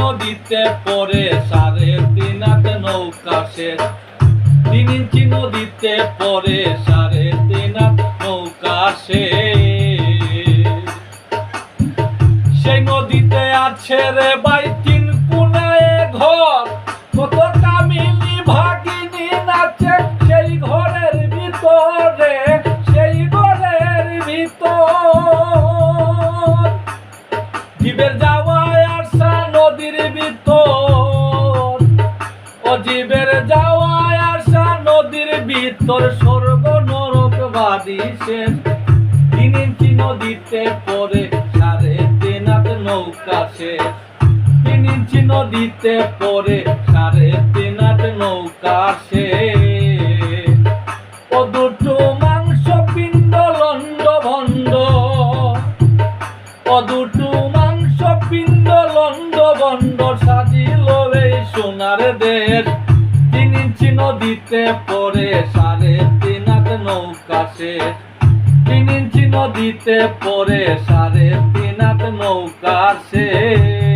নদীতে পরে 3.5 হাত নৌকা শেষ। 3 ইঞ্চি নদীতে পরে 3.5 হাত নৌকা শেষ। সেই নদীতে আছে রে ভাই 3 কোণায় ঘর, কত কামিনী ভাগিনী নাচে সেই ঘরের ভিতরে, সেই ঘরের ভিতর। জীবের যাওয়ায় আসা নদীর ভিতর, ও জীবের যাওয়ায় আসা নদীর ভিতর, স্বর্গ নরক বাদী শেষ। 3 ইঞ্চি নদীতে পরে 3.5 হাত নৌকা শেষ। 3 ইঞ্চি নদীতে পরে 3.5 হাত নৌকা শেষ। ও দুটো মাংস পিণ্ড লন্ড ভন্ড, ও দুটো মাংস পিণ্ড লন্ড ভন্ড, সাজিল এই সোনার দেশ। 3 ইঞ্চি নদীতে পরে 3.5 হাত নৌকা শেষ। 3 ইঞ্চি নদীতে পরে 3.5 হাত নৌকা শেষ।